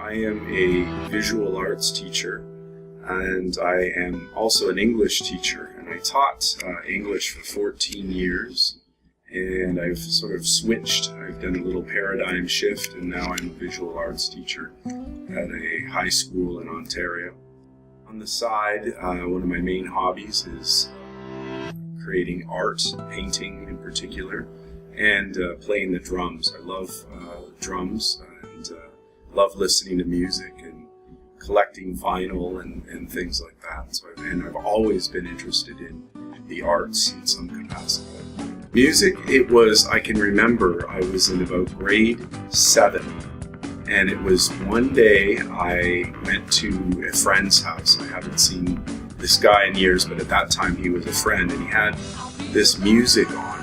I am a visual arts teacher, and I am also an English teacher, and I taught English for 14 years, and I've sort of switched. I've done a little paradigm shift, and now I'm a visual arts teacher at a high school in Ontario. On the side, one of my main hobbies is creating art, painting in particular, and playing the drums. I love drums and love listening to music and collecting vinyl and things like that. So I've always been interested in the arts in some capacity. Music, I can remember I was in about grade 7, and it was one day I went to a friend's house. I haven't seen this guy in years, but at that time he was a friend, and he had this music on,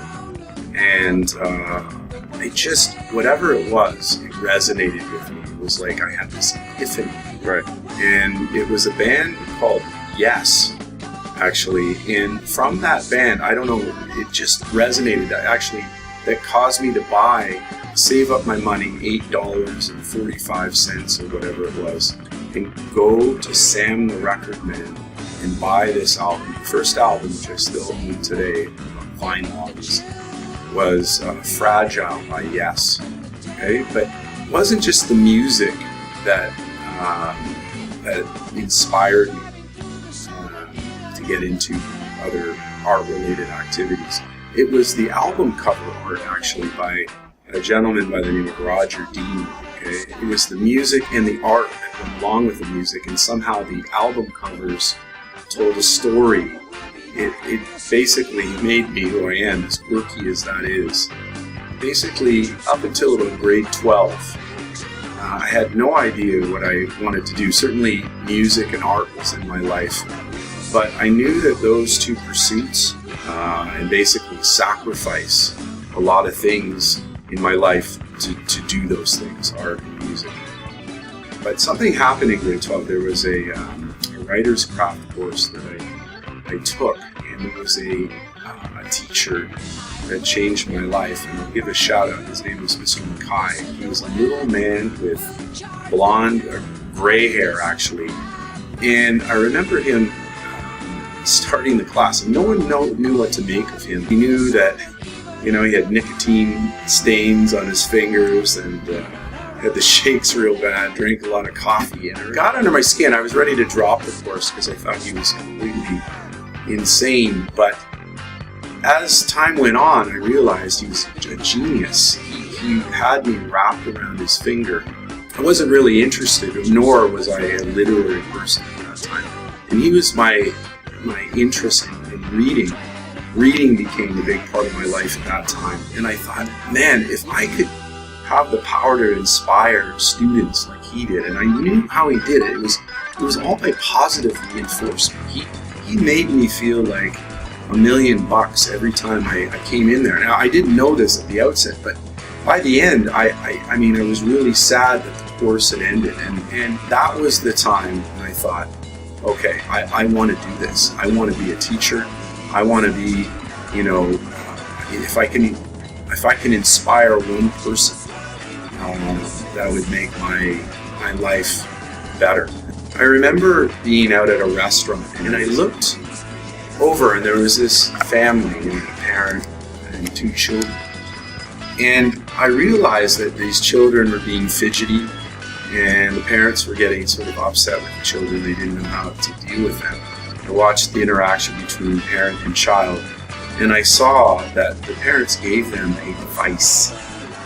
and it just, whatever it was, it resonated with me. It was like I had this epiphany. Right. And it was a band called Yes, actually, and from that band, I don't know, it just resonated. That caused me to save up my money, $8.45 or whatever it was, and go to Sam the Record Man and buy this album. The first album, which I still own today, vinyl obviously, was Fragile by Yes. Okay, but it wasn't just the music that inspired me to get into other art-related activities. It was the album cover art, actually, by a gentleman by the name of Roger Dean. Okay? It was the music and the art that went along with the music, and somehow the album covers told a story. It basically made me who I am, as quirky as that is. Basically, up until about grade 12, I had no idea what I wanted to do. Certainly, music and art was in my life. But I knew that those two pursuits, and basically sacrifice a lot of things in my life to do those things, art and music. But something happened in grade 12. There was a writer's craft course that I took, and there was a teacher that changed my life, and I'll give a shout out. His name was Mr. Mackay. He was a little man with blonde or gray hair, actually, and I remember him starting the class, and no one knew what to make of him. He knew that, he had nicotine stains on his fingers, and had the shakes real bad, drank a lot of coffee, and it got under my skin. I was ready to drop the course because I thought he was completely insane. But as time went on, I realized he was a genius. He had me wrapped around his finger. I wasn't really interested, nor was I a literary person at that time. And he was my interest in reading. Reading became a big part of my life at that time. And I thought, man, if I could have the power to inspire students like he did, and I knew how he did it. It was all by positive reinforcement. He made me feel like $1 million every time I came in there. Now, I didn't know this at the outset, but by the end, I was really sad that the course had ended, and that was the time when I thought, okay, I want to do this. I want to be a teacher. I want to be, if I can inspire one person, that would make my life better. I remember being out at a restaurant, and I looked over, and there was this family, a parent and 2 children. And I realized that these children were being fidgety, and the parents were getting sort of upset with the children. They didn't know how to deal with them. I watched the interaction between parent and child, and I saw that the parents gave them a device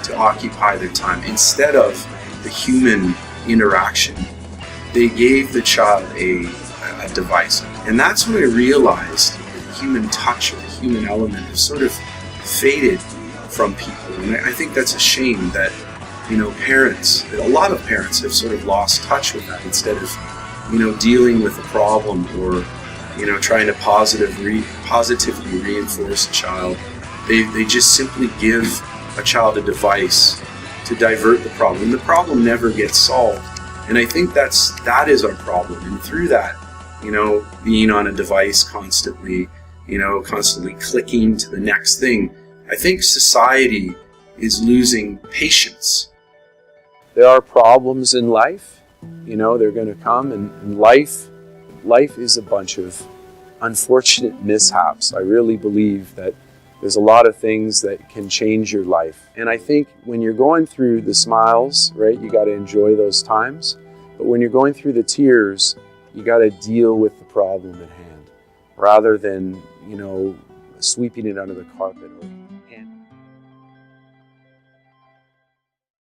to occupy their time. Instead of the human interaction, they gave the child a device. And that's when I realized that the human touch or the human element has sort of faded from people. And I think that's a shame that, a lot of parents have sort of lost touch with that. Instead of, dealing with a problem or, trying to positively reinforce a child, they just simply give a child a device to divert the problem. And the problem never gets solved. And I think that is our problem. And through that, being on a device constantly, constantly clicking to the next thing, I think society is losing patience. There are problems in life, You know, they're going to come, and life is a bunch of unfortunate mishaps. I really believe that there's a lot of things that can change your life. And I think when you're going through the smiles, right, you got to enjoy those times. But when you're going through the tears, you got to deal with the problem at hand rather than, you know, sweeping it under the carpet.